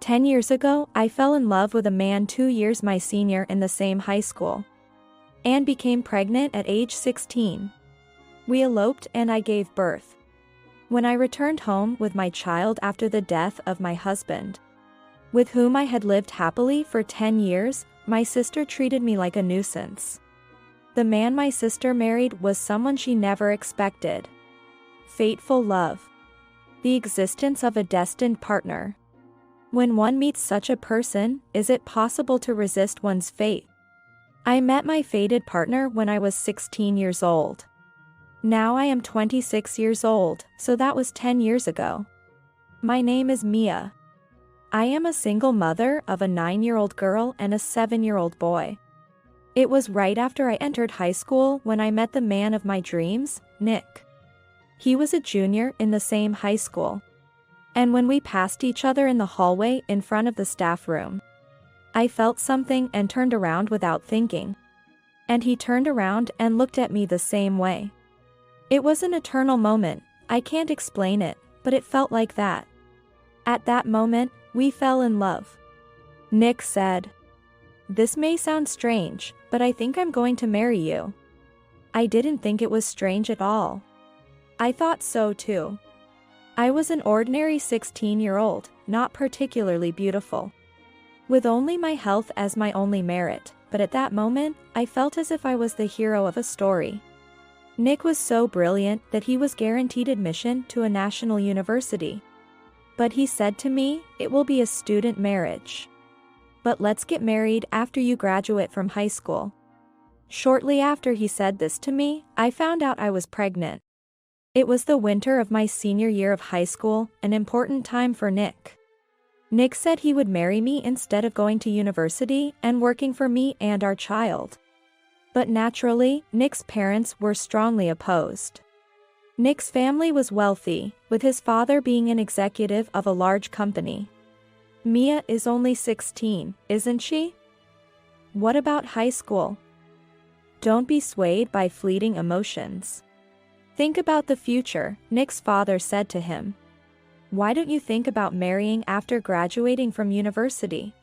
10 years ago, I fell in love with a man 2 years my senior in the same high school. And became pregnant at age 16. We eloped and I gave birth. When I returned home with my child after the death of my husband, with whom I had lived happily for 10 years, my sister treated me like a nuisance. The man my sister married was someone she never expected. Fateful love. The existence of a destined partner. When one meets such a person, is it possible to resist one's fate? I met my fated partner when I was 16 years old. Now I am 26 years old, so that was 10 years ago. My name is Mia. I am a single mother of a 9-year-old girl and a 7-year-old boy. It was right after I entered high school when I met the man of my dreams, Nick. He was a junior in the same high school. And when we passed each other in the hallway in front of the staff room, I felt something and turned around without thinking. And he turned around and looked at me the same way. It was an eternal moment, I can't explain it, but it felt like that. At that moment, we fell in love. Nick said, "This may sound strange, but I think I'm going to marry you." I didn't think it was strange at all. I thought so too. I was an ordinary 16-year-old, not particularly beautiful, with only my health as my only merit, but at that moment, I felt as if I was the hero of a story. Nick was so brilliant that he was guaranteed admission to a national university. But he said to me, "It will be a student marriage. But let's get married after you graduate from high school." Shortly after he said this to me, I found out I was pregnant. It was the winter of my senior year of high school, an important time for Nick. Nick said he would marry me instead of going to university and working for me and our child. But naturally, Nick's parents were strongly opposed. Nick's family was wealthy, with his father being an executive of a large company. Mia is only 16, isn't she? What about high school? Don't be swayed by fleeting emotions. Think about the future, Nick's father said to him. Why don't you think about marrying after graduating from university?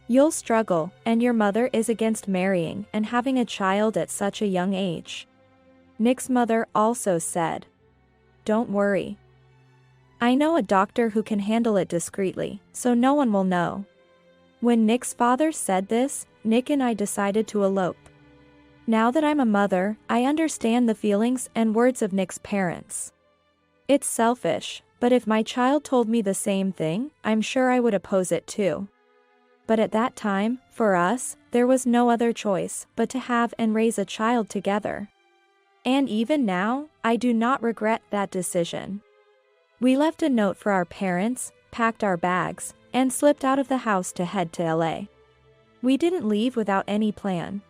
You'll struggle, and your mother is against marrying and having a child at such a young age. Nick's mother also said, "Don't worry. I know a doctor who can handle it discreetly, so no one will know." When Nick's father said this, Nick and I decided to elope. Now that I'm a mother, I understand the feelings and words of Nick's parents. It's selfish, but if my child told me the same thing, I'm sure I would oppose it too. But at that time, for us, there was no other choice but to have and raise a child together. And even now, I do not regret that decision. We left a note for our parents, packed our bags, and slipped out of the house to head to LA. We didn't leave without any plan.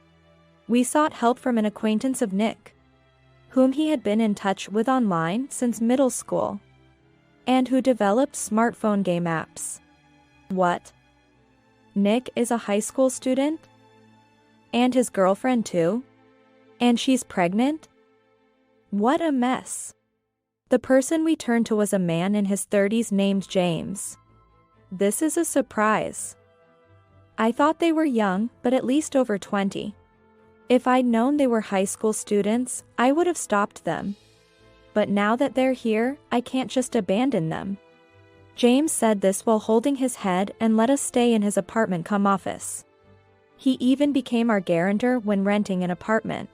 We sought help from an acquaintance of Nick, whom he had been in touch with online since middle school, and who developed smartphone game apps. What? Nick is a high school student? And his girlfriend too? And she's pregnant? What a mess. The person we turned to was a man in his 30s named James. This is a surprise. I thought they were young, but at least over 20. If I'd known they were high school students, I would have stopped them. But now that they're here, I can't just abandon them. James said this while holding his head and let us stay in his apartment-cum-office. He even became our guarantor when renting an apartment.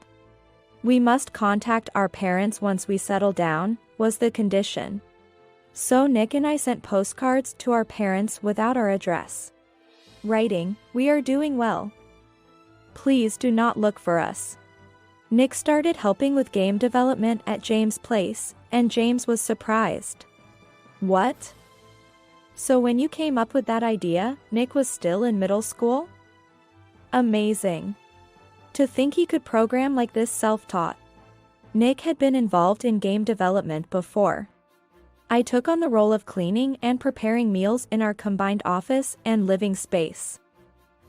We must contact our parents once we settle down, was the condition. So Nick and I sent postcards to our parents without our address. Writing, "We are doing well. Please do not look for us." Nick started helping with game development at James' place, and James was surprised. What? So when you came up with that idea, Nick was still in middle school? Amazing. To think he could program like this self-taught. Nick had been involved in game development before. I took on the role of cleaning and preparing meals in our combined office and living space.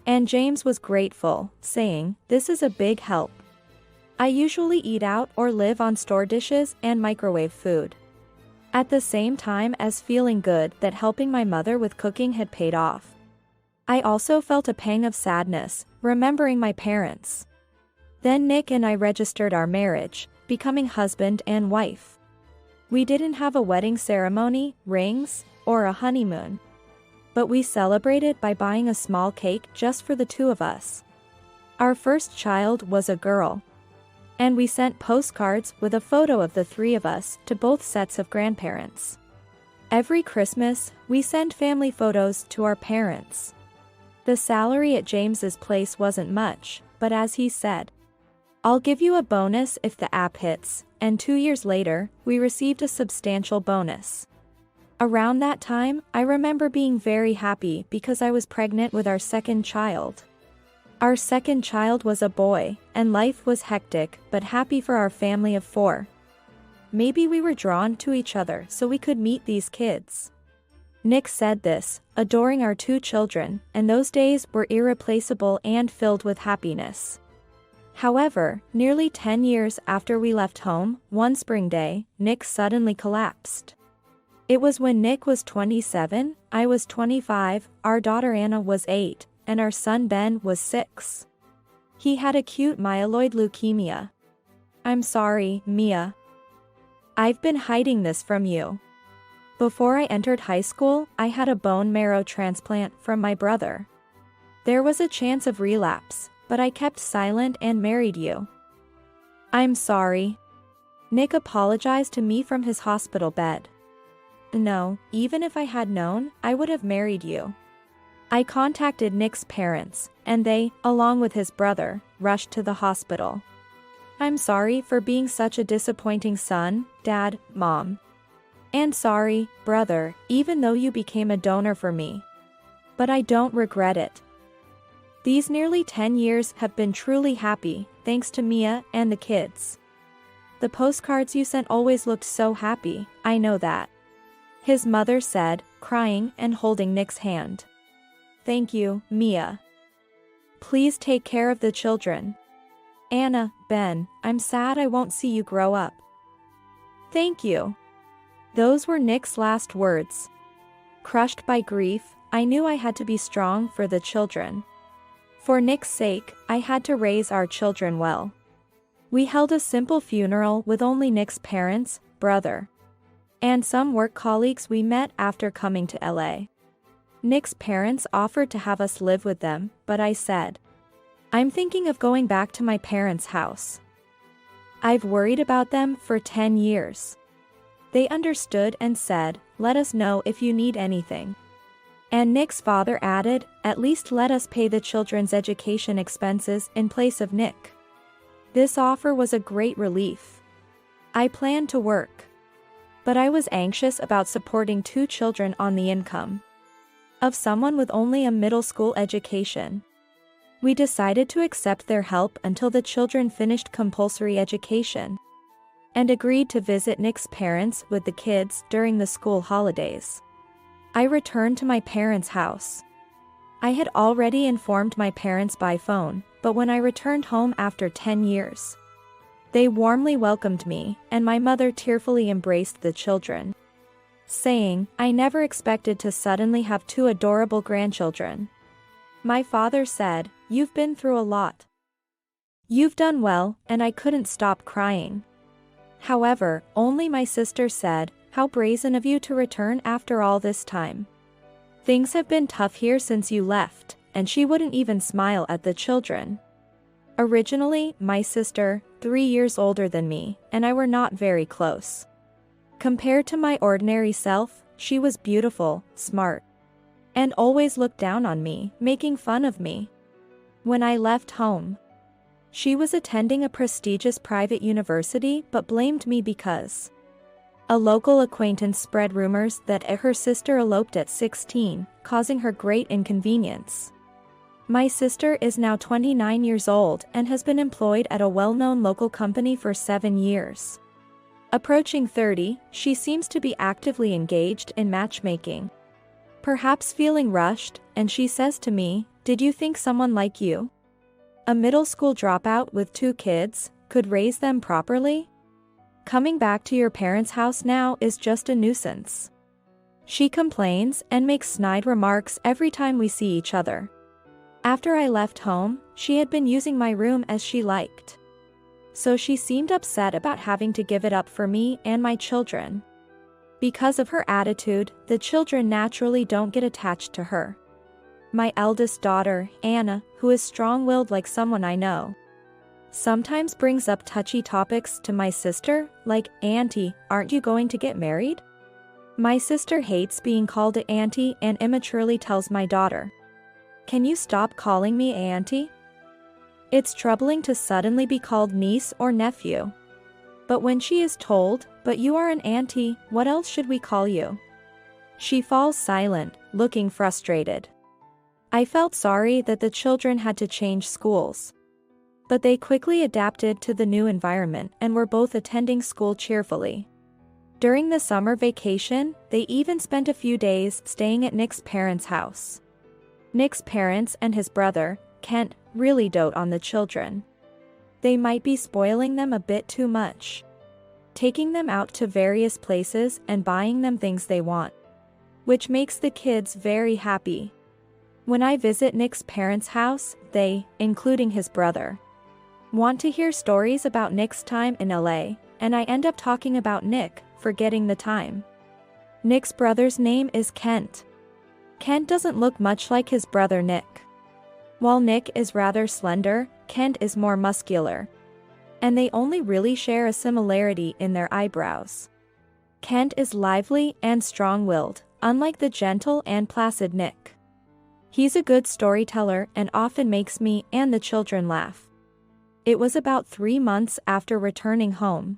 And James was grateful, saying, "This is a big help. I usually eat out or live on store dishes and microwave food." At the same time as feeling good that helping my mother with cooking had paid off. I also felt a pang of sadness, remembering my parents. Then Nick and I registered our marriage, becoming husband and wife. We didn't have a wedding ceremony, rings, or a honeymoon. But we celebrated by buying a small cake just for the two of us. Our first child was a girl. And we sent postcards with a photo of the three of us to both sets of grandparents. Every Christmas, we sent family photos to our parents. The salary at James's place wasn't much, but as he said, "I'll give you a bonus if the app hits," and 2 years later, we received a substantial bonus. Around that time, I remember being very happy because I was pregnant with our second child. Our second child was a boy, and life was hectic but happy for our family of 4. Maybe we were drawn to each other so we could meet these kids. Nick said this, adoring our 2 children, and those days were irreplaceable and filled with happiness. However, nearly 10 years after we left home, one spring day, Nick suddenly collapsed. It was when Nick was 27, I was 25, our daughter Anna was 8, and our son Ben was 6. He had acute myeloid leukemia. I'm sorry, Mia. I've been hiding this from you. Before I entered high school, I had a bone marrow transplant from my brother. There was a chance of relapse, but I kept silent and married you. I'm sorry. Nick apologized to me from his hospital bed. No, even if I had known, I would have married you. I contacted Nick's parents, and they, along with his brother, rushed to the hospital. I'm sorry for being such a disappointing son, Dad, Mom. And sorry, brother, even though you became a donor for me. But I don't regret it. These nearly 10 years have been truly happy, thanks to Mia and the kids. The postcards you sent always looked so happy, I know that. His mother said, crying and holding Nick's hand. Thank you, Mia. Please take care of the children. Anna, Ben, I'm sad I won't see you grow up. Thank you. Those were Nick's last words. Crushed by grief, I knew I had to be strong for the children. For Nick's sake, I had to raise our children well. We held a simple funeral with only Nick's parents, brother, and some work colleagues we met after coming to LA. Nick's parents offered to have us live with them, but I said, I'm thinking of going back to my parents' house. I've worried about them for 10 years. They understood and said, let us know if you need anything. And Nick's father added, at least let us pay the children's education expenses in place of Nick. This offer was a great relief. I planned to work. But I was anxious about supporting 2 children on the income of someone with only a middle school education. We decided to accept their help until the children finished compulsory education, and agreed to visit Nick's parents with the kids during the school holidays. I returned to my parents' house. I had already informed my parents by phone, but when I returned home after 10 years, they warmly welcomed me, and my mother tearfully embraced the children, saying, I never expected to suddenly have 2 adorable grandchildren. My father said, you've been through a lot. You've done well, and I couldn't stop crying. However, only my sister said, how brazen of you to return after all this time. Things have been tough here since you left, and she wouldn't even smile at the children. Originally, my sister, 3 years older than me, and I were not very close. Compared to my ordinary self, she was beautiful, smart, and always looked down on me, making fun of me. When I left home, she was attending a prestigious private university but blamed me because a local acquaintance spread rumors that her sister eloped at 16, causing her great inconvenience. My sister is now 29 years old and has been employed at a well-known local company for 7 years. Approaching 30, she seems to be actively engaged in matchmaking. Perhaps feeling rushed, and she says to me, did you think someone like you, a middle school dropout with 2 kids, could raise them properly? Coming back to your parents' house now is just a nuisance. She complains and makes snide remarks every time we see each other. After I left home, she had been using my room as she liked. So she seemed upset about having to give it up for me and my children. Because of her attitude, the children naturally don't get attached to her. My eldest daughter, Anna, who is strong-willed like someone I know, sometimes brings up touchy topics to my sister, like, "Auntie, aren't you going to get married?" My sister hates being called a auntie and immaturely tells my daughter, "Can you stop calling me auntie?" It's troubling to suddenly be called niece or nephew. But when she is told, "But you are an auntie, what else should we call you?" she falls silent, looking frustrated. I felt sorry that the children had to change schools. But they quickly adapted to the new environment and were both attending school cheerfully. During the summer vacation, they even spent a few days staying at Nick's parents' house. Nick's parents and his brother, Kent, really dote on the children. They might be spoiling them a bit too much, taking them out to various places and buying them things they want, which makes the kids very happy. When I visit Nick's parents' house, they, including his brother, want to hear stories about Nick's time in LA, and I end up talking about Nick, forgetting the time. Nick's brother's name is Kent. Kent doesn't look much like his brother Nick. While Nick is rather slender, Kent is more muscular. And they only really share a similarity in their eyebrows. Kent is lively and strong-willed, unlike the gentle and placid Nick. He's a good storyteller and often makes me and the children laugh. It was about 3 months after returning home.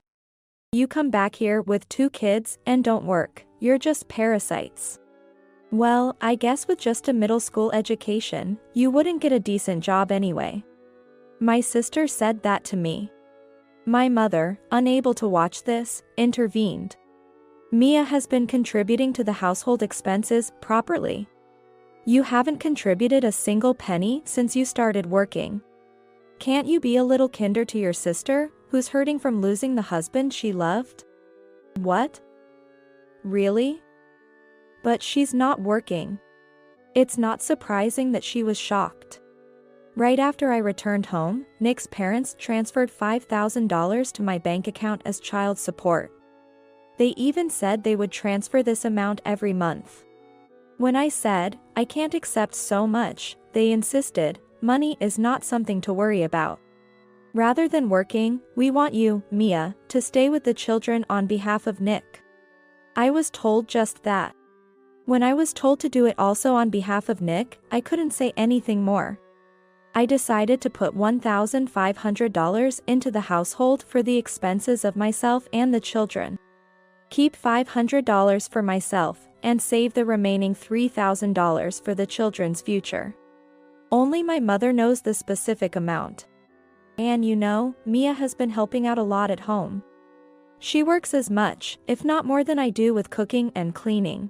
"You come back here with 2 kids and don't work, you're just parasites." Well, I guess with just a middle school education, you wouldn't get a decent job anyway. My sister said that to me. My mother, unable to watch this, intervened. "Mia has been contributing to the household expenses properly. You haven't contributed a single penny since you started working. Can't you be a little kinder to your sister, who's hurting from losing the husband she loved?" What? Really? But she's not working. It's not surprising that she was shocked. Right after I returned home, Nick's parents transferred $5,000 to my bank account as child support. They even said they would transfer this amount every month. When I said, "I can't accept so much," they insisted, "Money is not something to worry about. Rather than working, we want you, Mia, to stay with the children on behalf of Nick." I was told just that. When I was told to do it also on behalf of Nick, I couldn't say anything more. I decided to put $1,500 into the household for the expenses of myself and the children. Keep $500 for myself, and save the remaining $3,000 for the children's future. Only my mother knows the specific amount. And you know, Mia has been helping out a lot at home. She works as much, if not more than I do with cooking and cleaning.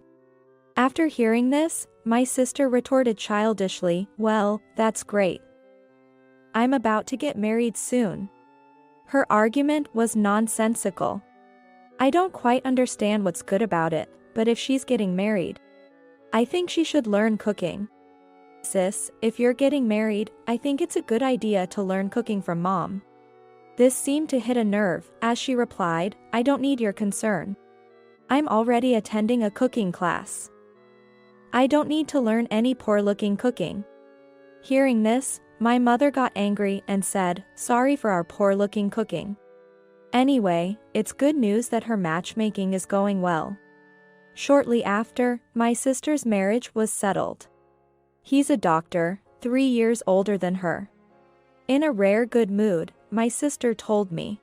After hearing this, my sister retorted childishly, "Well, that's great. I'm about to get married soon." Her argument was nonsensical. I don't quite understand what's good about it, but if she's getting married, I think she should learn cooking. "Sis, if you're getting married, I think it's a good idea to learn cooking from Mom." This seemed to hit a nerve, as she replied, "I don't need your concern. I'm already attending a cooking class. I don't need to learn any poor-looking cooking." Hearing this, my mother got angry and said, "Sorry for our poor-looking cooking. Anyway, it's good news that her matchmaking is going well." Shortly after, my sister's marriage was settled. He's a doctor, 3 years older than her. In a rare good mood, my sister told me,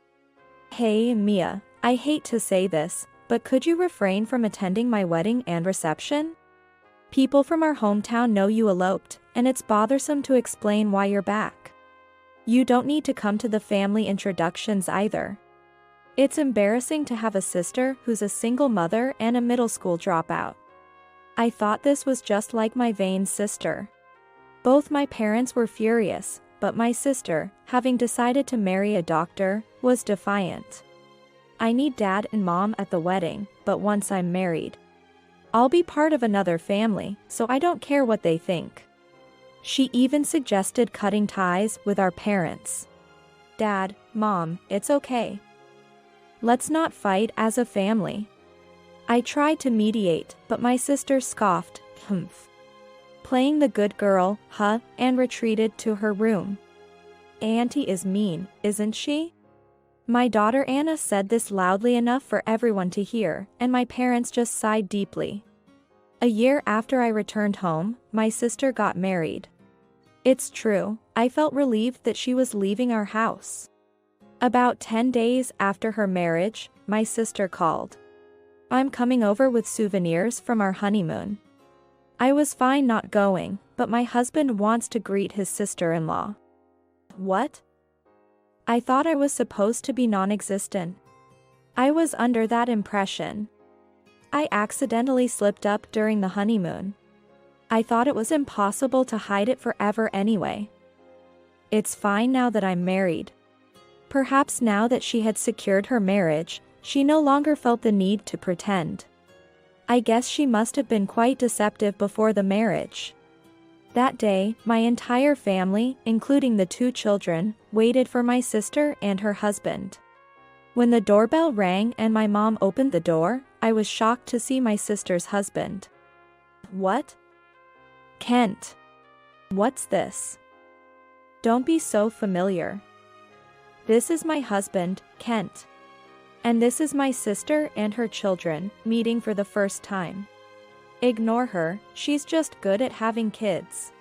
"Hey, Mia, I hate to say this, but could you refrain from attending my wedding and reception? People from our hometown know you eloped, and it's bothersome to explain why you're back. You don't need to come to the family introductions either. It's embarrassing to have a sister who's a single mother and a middle school dropout." I thought this was just like my vain sister. Both my parents were furious, but my sister, having decided to marry a doctor, was defiant. I need dad and mom at the wedding, but once I'm married, I'll be part of another family, so I don't care what they think. She even suggested cutting ties with our parents. Dad, Mom, it's okay. Let's not fight as a family. I tried to mediate, but my sister scoffed, humph. Playing the good girl, huh, and retreated to her room. Auntie is mean, isn't she? My daughter Anna said this loudly enough for everyone to hear, and my parents just sighed deeply. A year after I returned home, my sister got married. It's true, I felt relieved that she was leaving our house. About 10 days after her marriage, my sister called. I'm coming over with souvenirs from our honeymoon. I was fine not going, but my husband wants to greet his sister-in-law. What? I thought I was supposed to be non-existent. I was under that impression. I accidentally slipped up during the honeymoon. I thought it was impossible to hide it forever anyway. It's fine now that I'm married. Perhaps now that she had secured her marriage, she no longer felt the need to pretend. I guess she must have been quite deceptive before the marriage. That day, my entire family, including the 2 children, waited for my sister and her husband. When the doorbell rang and my mom opened the door, I was shocked to see my sister's husband. What? Kent. What's this? Don't be so familiar. This is my husband, Kent. And this is my sister and her children, meeting for the first time. Ignore her, she's just good at having kids.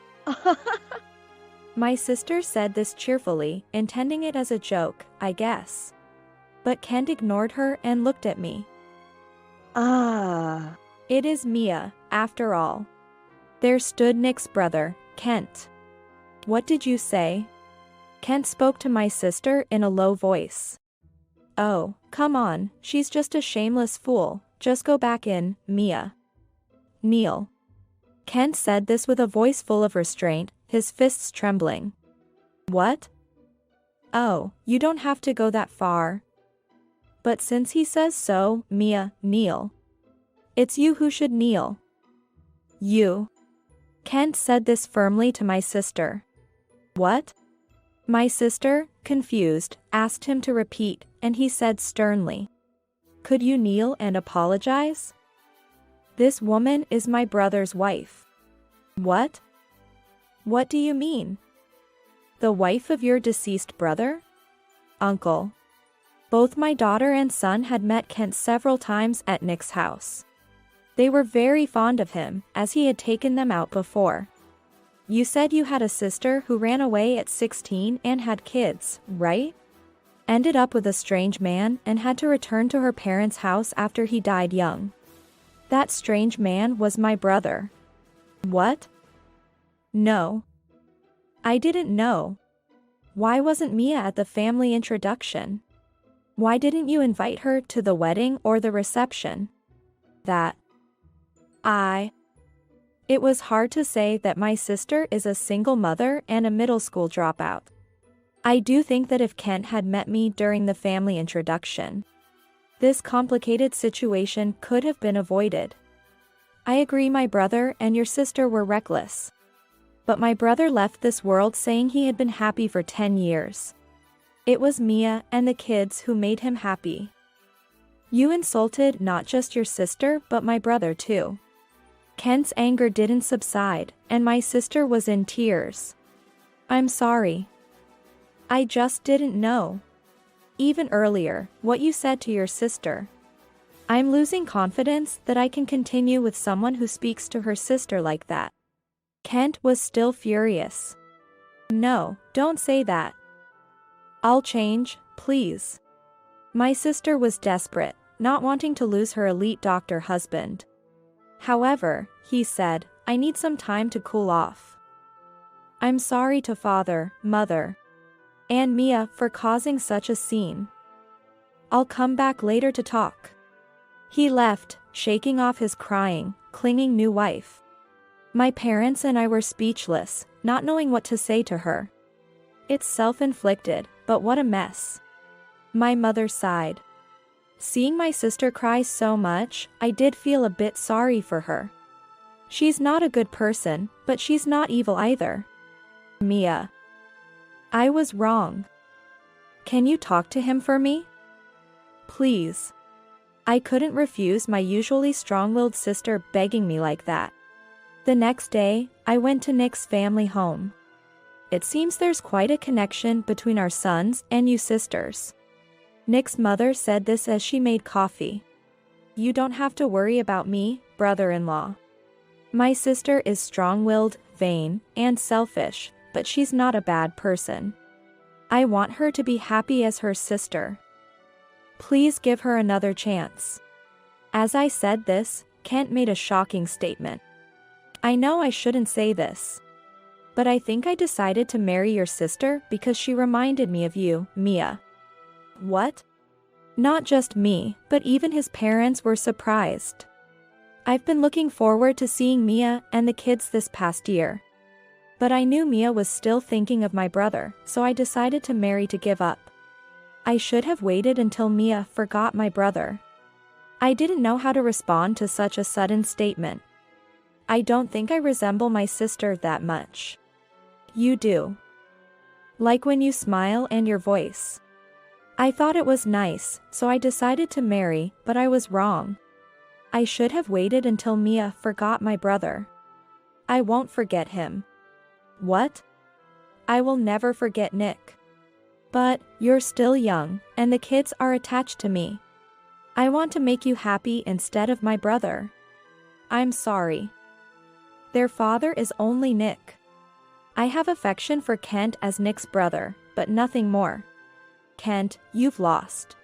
My sister said this cheerfully, intending it as a joke, I guess. But Kent ignored her and looked at me. It is Mia, after all. There stood Nick's brother, Kent. What did you say? Kent spoke to my sister in a low voice. Oh, come on, she's just a shameless fool, just go back in, Mia. Kneel. Kent said this with a voice full of restraint, his fists trembling. What? Oh, you don't have to go that far. But since he says so, Mia, kneel. It's you who should kneel. You. Kent said this firmly to my sister. What? My sister, confused, asked him to repeat, and he said sternly. Could you kneel and apologize? This woman is my brother's wife. What? What do you mean? The wife of your deceased brother? Uncle. Both my daughter and son had met Kent several times at Nick's house. They were very fond of him, as he had taken them out before. You said you had a sister who ran away at 16 and had kids, right? Ended up with a strange man and had to return to her parents' house after he died young. That strange man was my brother. What? No. I didn't know. Why wasn't Mia at the family introduction? Why didn't you invite her to the wedding or the reception? It was hard to say that my sister is a single mother and a middle school dropout. I do think that if Kent had met me during the family introduction, this complicated situation could have been avoided. I agree my brother and your sister were reckless. But my brother left this world saying he had been happy for 10 years. It was Mia and the kids who made him happy. You insulted not just your sister but my brother too. Kent's anger didn't subside, and my sister was in tears. I'm sorry. I just didn't know. Even earlier, what you said to your sister. I'm losing confidence that I can continue with someone who speaks to her sister like that. Kent was still furious. No, don't say that. I'll change, please. My sister was desperate, not wanting to lose her elite doctor husband. However, he said, I need some time to cool off. I'm sorry to father, mother, and Mia for causing such a scene. I'll come back later to talk. He left, shaking off his crying, clinging new wife. My parents and I were speechless, not knowing what to say to her. It's self-inflicted, but what a mess. My mother sighed. Seeing my sister cry so much, I did feel a bit sorry for her. She's not a good person, but she's not evil either. Mia. I was wrong. Can you talk to him for me? Please. I couldn't refuse my usually strong-willed sister begging me like that. The next day, I went to Nick's family home. It seems there's quite a connection between our sons and you sisters. Nick's mother said this as she made coffee. You don't have to worry about me, brother-in-law. My sister is strong-willed, vain, and selfish, but she's not a bad person. I want her to be happy as her sister. Please give her another chance. As I said this, Kent made a shocking statement. I know I shouldn't say this, but I think I decided to marry your sister because she reminded me of you, Mia. What? Not just me, but even his parents were surprised. I've been looking forward to seeing Mia and the kids this past year. But I knew Mia was still thinking of my brother, so I decided to marry to give up. I should have waited until Mia forgot my brother. I didn't know how to respond to such a sudden statement. I don't think I resemble my sister that much. You do. Like when you smile and your voice. I thought it was nice, so I decided to marry, but I was wrong. I should have waited until Mia forgot my brother. I won't forget him. What? I will never forget Nick. But, you're still young, and the kids are attached to me. I want to make you happy instead of my brother. I'm sorry. Their father is only Nick. I have affection for Kent as Nick's brother, but nothing more. Kent, you've lost.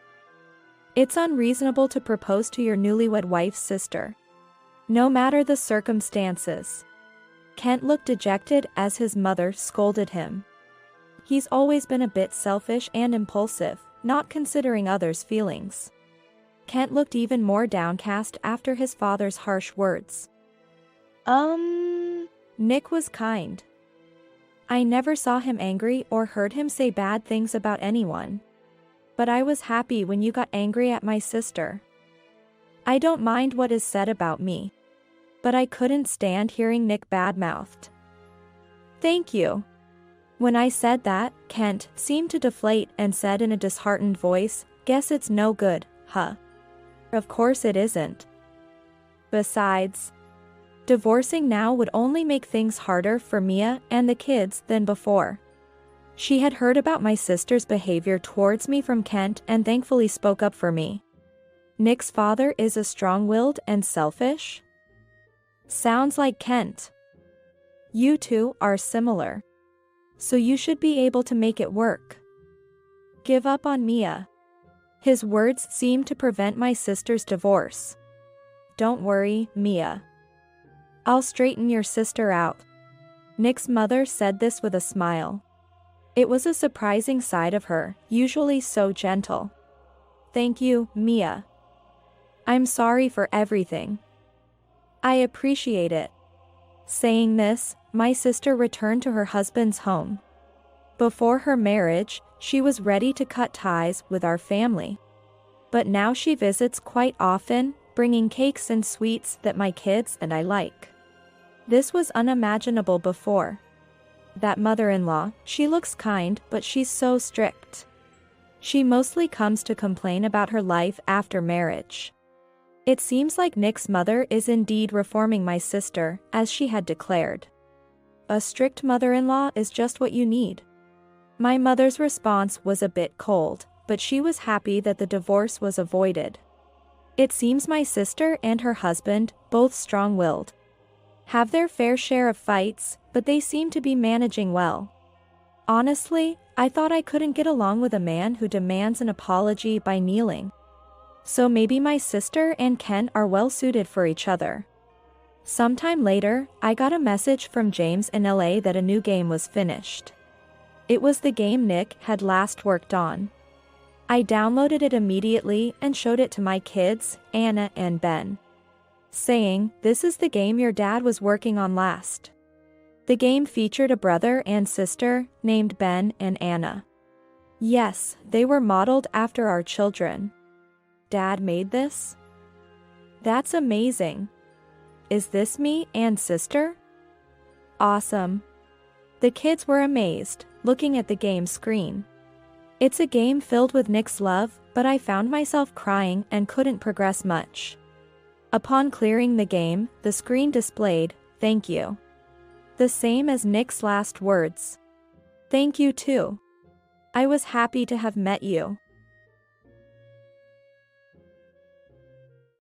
It's unreasonable to propose to your newlywed wife's sister. No matter the circumstances. Kent looked dejected as his mother scolded him. He's always been a bit selfish and impulsive, not considering others' feelings. Kent looked even more downcast after his father's harsh words. Nick was kind. I never saw him angry or heard him say bad things about anyone. But I was happy when you got angry at my sister. I don't mind what is said about me. But I couldn't stand hearing Nick badmouthed. Thank you. When I said that, Kent seemed to deflate and said in a disheartened voice, guess it's no good, huh? Of course it isn't. Besides, divorcing now would only make things harder for Mia and the kids than before. She had heard about my sister's behavior towards me from Kent and thankfully spoke up for me. Nick's father is a strong-willed and selfish? Sounds like Kent. You two are similar. So you should be able to make it work. Give up on Mia. His words seemed to prevent my sister's divorce. Don't worry, Mia. I'll straighten your sister out. Nick's mother said this with a smile. It was a surprising side of her, usually so gentle. Thank you, Mia. I'm sorry for everything. I appreciate it. Saying this, my sister returned to her husband's home. Before her marriage, she was ready to cut ties with our family. But now she visits quite often, bringing cakes and sweets that my kids and I like. This was unimaginable before. That mother-in-law, she looks kind, but she's so strict. She mostly comes to complain about her life after marriage. It seems like Nick's mother is indeed reforming my sister, as she had declared. A strict mother-in-law is just what you need. My mother's response was a bit cold, but she was happy that the divorce was avoided. It seems my sister and her husband, both strong-willed, have their fair share of fights, but they seem to be managing well. Honestly, I thought I couldn't get along with a man who demands an apology by kneeling. So maybe my sister and Ken are well suited for each other. Sometime later, I got a message from James in LA that a new game was finished. It was the game Nick had last worked on. I downloaded it immediately and showed it to my kids, Anna and Ben, saying, "This is the game your dad was working on last." The game featured a brother and sister, named Ben and Anna. Yes, they were modeled after our children. Dad made this? That's amazing. Is this me and sister? Awesome. The kids were amazed, looking at the game screen. It's a game filled with Nick's love, but I found myself crying and couldn't progress much. Upon clearing the game, the screen displayed, "Thank you." The same as Nick's last words. Thank you too. I was happy to have met you.